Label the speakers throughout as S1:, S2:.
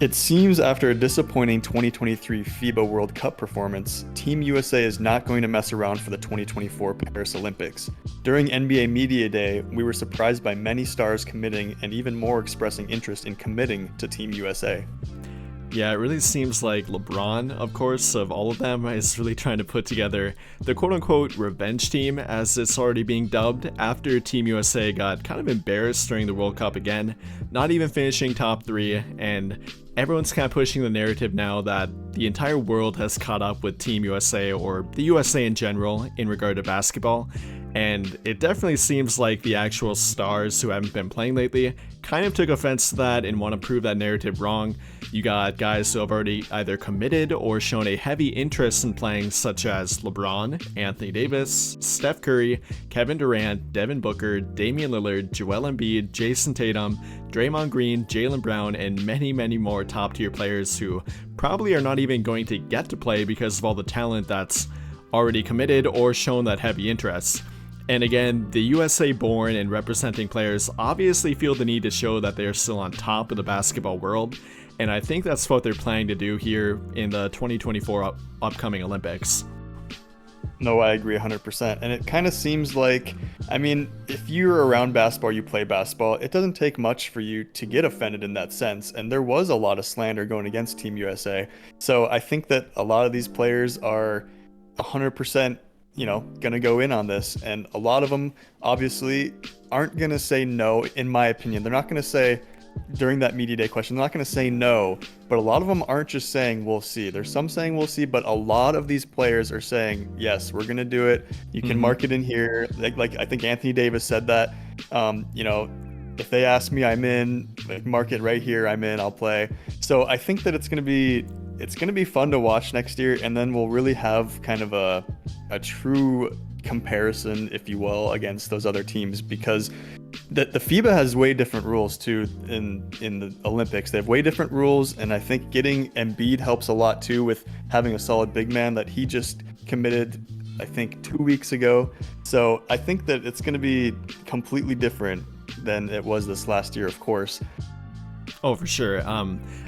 S1: It seems after a disappointing 2023 FIBA World Cup performance, Team USA is not going to mess around for the 2024 Paris Olympics. During NBA Media Day, we were surprised by many stars committing and even more expressing interest in committing to Team USA.
S2: Yeah, it really seems like LeBron, of course, of all of them, is really trying to put together the quote-unquote revenge team, as it's already being dubbed, after Team USA got kind of embarrassed during the World Cup again, not even finishing top 3, and everyone's kind of pushing the narrative now that the entire world has caught up with Team USA, or the USA in general, in regard to basketball. And it definitely seems like the actual stars who haven't been playing lately kind of took offense to that and want to prove that narrative wrong. You got guys who have already either committed or shown a heavy interest in playing, such as LeBron, Anthony Davis, Steph Curry, Kevin Durant, Devin Booker, Damian Lillard, Joel Embiid, Jason Tatum, Draymond Green, Jaylen Brown, and many, many more top-tier players who probably are not even going to get to play because of all the talent that's already committed or shown that heavy interest. And again, the USA born and representing players obviously feel the need to show that they are still on top of the basketball world, and I think that's what they're planning to do here in the 2024 upcoming Olympics.
S1: No, I agree 100%. And it kind of seems like, I mean, if you're around basketball, you play basketball, it doesn't take much for you to get offended in that sense. And there was a lot of slander going against Team USA. So I think that a lot of these players are 100% going to go in on this. And a lot of them obviously aren't going to say no, in my opinion. They're not going to say, during that media day question, they're not going to say no, but a lot of them aren't just saying we'll see. There's some saying we'll see, but a lot of these players are saying, yes, we're going to do it. You can mark it in here. Like I think Anthony Davis said that, if they ask me, I'm in. Like, mark it right here, I'm in, I'll play. So I think that it's going to be fun to watch next year, and then we'll really have kind of a true comparison, if you will, against those other teams, because the FIBA has way different rules too in the Olympics. They have way different rules, and I think getting Embiid helps a lot too with having a solid big man that he just committed, I think, 2 weeks ago. So I think that it's going to be completely different than it was this last year, of course.
S2: Oh, for sure.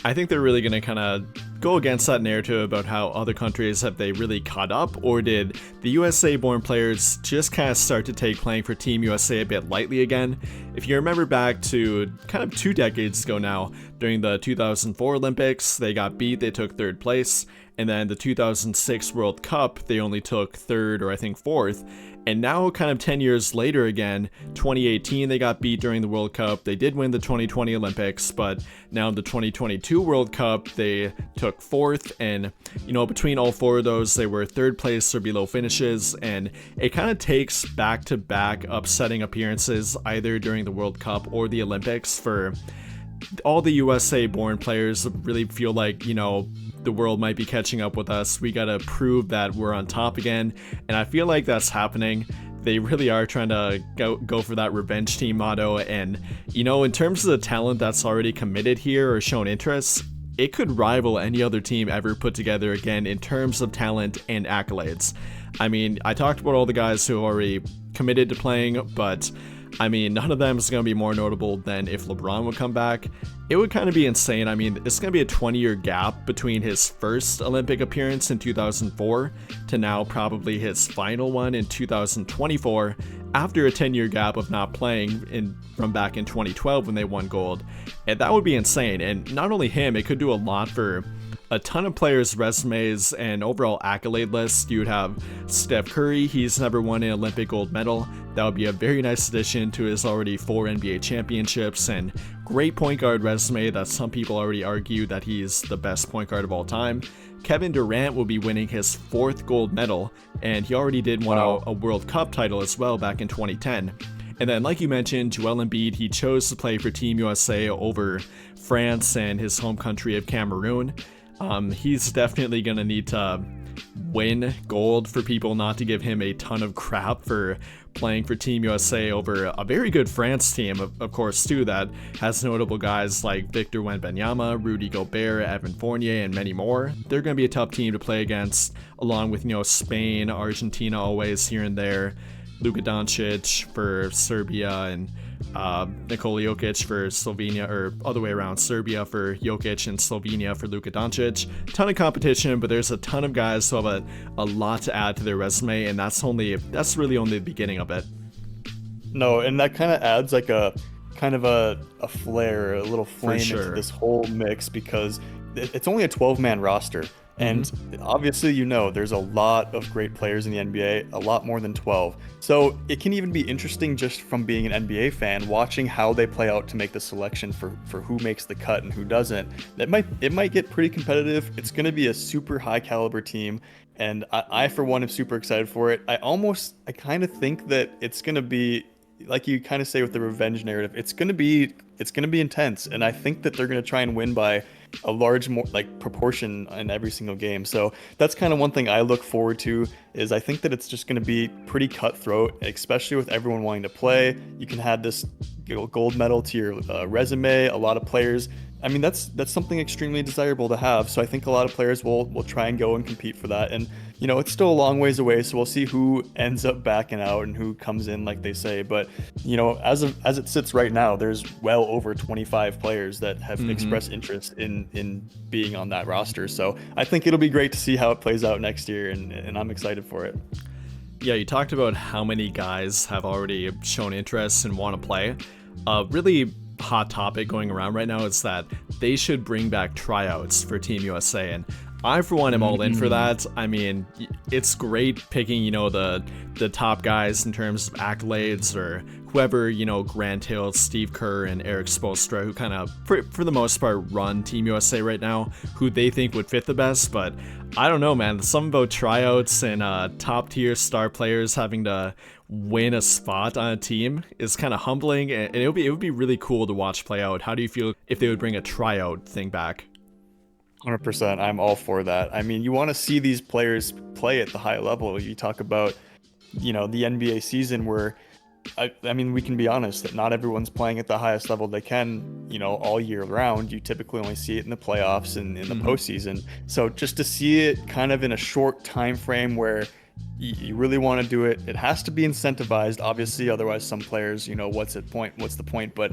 S2: I think they're really going to kind of go against that narrative about how other countries have they really caught up, or did the USA-born players just kind of start to take playing for Team USA a bit lightly again? If you remember back to kind of 2 decades ago now, during the 2004 Olympics, they got beat, they took 3rd place, and then the 2006 World Cup, they only took 3rd or I think 4th. And now, kind of 10 years later again, 2018, they got beat during the World Cup. They did win the 2020 Olympics, but now in the 2022 World Cup, they took 4th. And, between all 4 of those, they were 3rd place or below finishes. And it kind of takes back-to-back upsetting appearances, either during the World Cup or the Olympics, for all the USA-born players really feel like, the world might be catching up with us. We gotta prove that we're on top again, and I feel like that's happening. They really are trying to go for that revenge team motto, and in terms of the talent that's already committed here or shown interest, it could rival any other team ever put together again in terms of talent and accolades. I mean, I talked about all the guys who already committed to playing, but I mean, none of them is going to be more notable than if LeBron would come back. It would kind of be insane. I mean, it's going to be a 20-year gap between his first Olympic appearance in 2004 to now probably his final one in 2024, after a 10-year gap of not playing from back in 2012 when they won gold. And that would be insane. And not only him, it could do a lot for a ton of players' resumes and overall accolade lists. You would have Steph Curry. He's never won an Olympic gold medal. That would be a very nice addition to his already 4 NBA championships and great point guard resume that some people already argue that he's the best point guard of all time. Kevin Durant will be winning his 4th gold medal, and he already did win a World Cup title as well back in 2010. And then, like you mentioned, Joel Embiid, he chose to play for Team USA over France and his home country of Cameroon. He's definitely going to need to win gold for people not to give him a ton of crap for playing for Team USA over a very good France team, of course, too, that has notable guys like Victor Wembanyama, Rudy Gobert, Evan Fournier, and many more. They're going to be a tough team to play against, along with, Spain, Argentina always here and there. Luka Doncic for Serbia and Nikola Jokic for Slovenia, or other way around, Serbia for Jokic and Slovenia for Luka Doncic. Ton of competition, but there's a ton of guys who have a lot to add to their resume, and that's really only the beginning of it.
S1: No, and that kind of adds like a kind of a flare, a little flame into this whole mix, because it's only a 12-man roster. And obviously, there's a lot of great players in the NBA, a lot more than 12. So it can even be interesting just from being an NBA fan, watching how they play out to make the selection for who makes the cut and who doesn't. It might get pretty competitive. It's going to be a super high caliber team. And I for one, am super excited for it. I kind of think that it's going to be, like you kind of say with the revenge narrative, it's going to be intense. And I think that they're going to try and win by a large proportion in every single game. So that's kind of one thing I look forward to, is I think that it's just going to be pretty cutthroat, especially with everyone wanting to play. You can add this gold medal to your resume. A lot of players, I mean, that's something extremely desirable to have. So I think a lot of players will try and go and compete for that. And it's still a long ways away, so we'll see who ends up backing out and who comes in, like they say. But as it sits right now, there's well over 25 players that have expressed interest in being on that roster. So I think it'll be great to see how it plays out next year, and I'm excited for it.
S2: Yeah, you talked about how many guys have already shown interest and want to play. Really hot topic going around right now is that they should bring back tryouts for Team USA, and I for one am all in for that. I mean, it's great picking the top guys in terms of accolades, or whoever, Grant Hill, Steve Kerr, and Eric Spoelstra, who kind of for the most part run Team USA right now, who they think would fit the best. But I don't know, man, something about tryouts and top tier star players having to win a spot on a team is kind of humbling, and it would be really cool to watch play out. How do you feel if they would bring a tryout thing back?
S1: 100%. I'm all for that. I mean, you want to see these players play at the high level. You talk about, the NBA season where, I mean, we can be honest that not everyone's playing at the highest level they can, all year round. You typically only see it in the playoffs and in the postseason. So just to see it kind of in a short time frame where you really want to do it, it has to be incentivized, obviously. Otherwise, some players, what's the point? But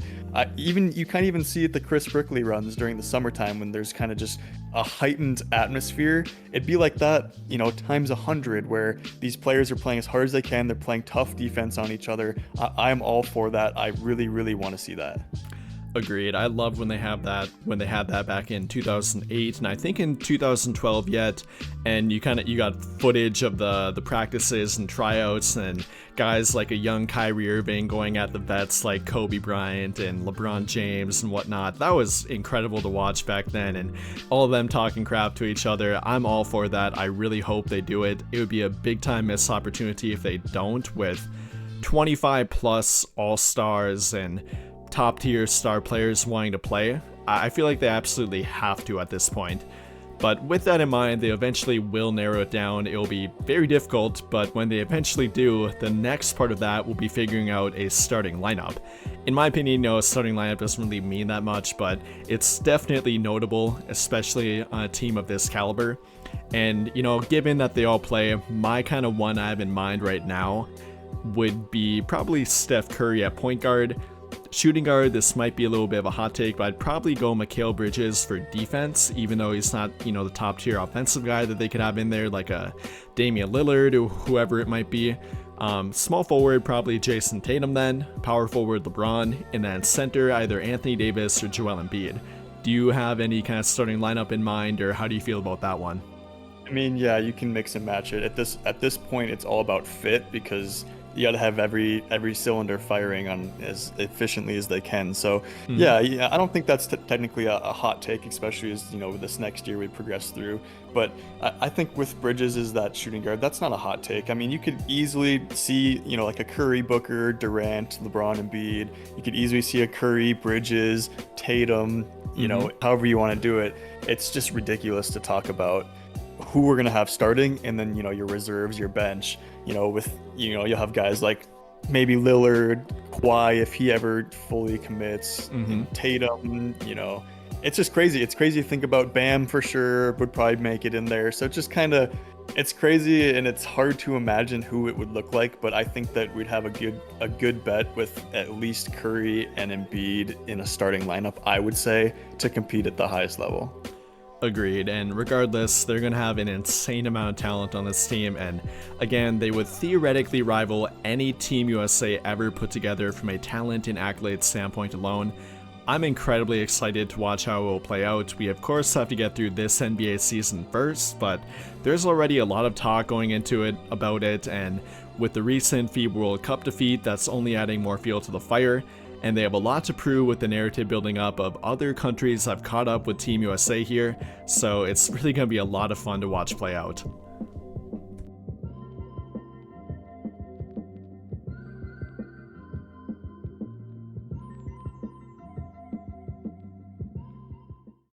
S1: you can't even see it the Chris Brickley runs during the summertime, when there's kind of just a heightened atmosphere. It'd be like that, times 100, where these players are playing as hard as they can. They're playing tough defense on each other. I'm all for that. I really, really want to see that.
S2: Agreed. I love when they had that back in 2008, and I think in 2012 yet. And you got footage of the practices and tryouts, and guys like a young Kyrie Irving going at the vets like Kobe Bryant and LeBron James and whatnot. That was incredible to watch back then, and all of them talking crap to each other. I'm all for that. I really hope they do it. It would be a big time missed opportunity if they don't, with 25 plus all-stars and top tier star players wanting to play. I feel like they absolutely have to at this point. But with that in mind, they eventually will narrow it down. It will be very difficult, but when they eventually do, the next part of that will be figuring out a starting lineup. In my opinion, a starting lineup doesn't really mean that much, but it's definitely notable, especially on a team of this caliber. And, given that they all play, my kind of one I have in mind right now would be probably Steph Curry at point guard. Shooting guard, this might be a little bit of a hot take, but I'd probably go Mikal Bridges for defense, even though he's not, the top tier offensive guy that they could have in there, like a Damian Lillard or whoever it might be. Small forward, probably Jason Tatum then. Power forward, LeBron. And then center, either Anthony Davis or Joel Embiid. Do you have any kind of starting lineup in mind, or how do you feel about that one?
S1: I mean, yeah, you can mix and match it. At this point, it's all about fit, because you got to have every cylinder firing on as efficiently as they can. So yeah, I don't think that's technically a hot take, especially as with this next year we progress through. But I think with Bridges is that shooting guard, that's not a hot take. I mean, you could easily see like a Curry, Booker, Durant, LeBron, Embiid. You could easily see a Curry, Bridges, Tatum. However you want to do it. It's just ridiculous to talk about who we're gonna have starting, and then your reserves, your bench. With you'll have guys like maybe Lillard, Kawhi if he ever fully commits, Tatum. It's just crazy. It's crazy to think about. Bam for sure would probably make it in there. So it's just kind of It's crazy and it's hard to imagine who it would look like, but I think that we'd have a good bet with at least Curry and Embiid in a starting lineup, I would say, to compete at the highest level.
S2: Agreed, and regardless, they're going to have an insane amount of talent on this team, and again, they would theoretically rival any Team USA ever put together from a talent and accolades standpoint alone. I'm incredibly excited to watch how it will play out. We of course have to get through this NBA season first, but there's already a lot of talk going into it about it, and with the recent FIBA World Cup defeat, that's only adding more fuel to the fire, and they have a lot to prove with the narrative building up of other countries have caught up with Team USA here, so it's really going to be a lot of fun to watch play out.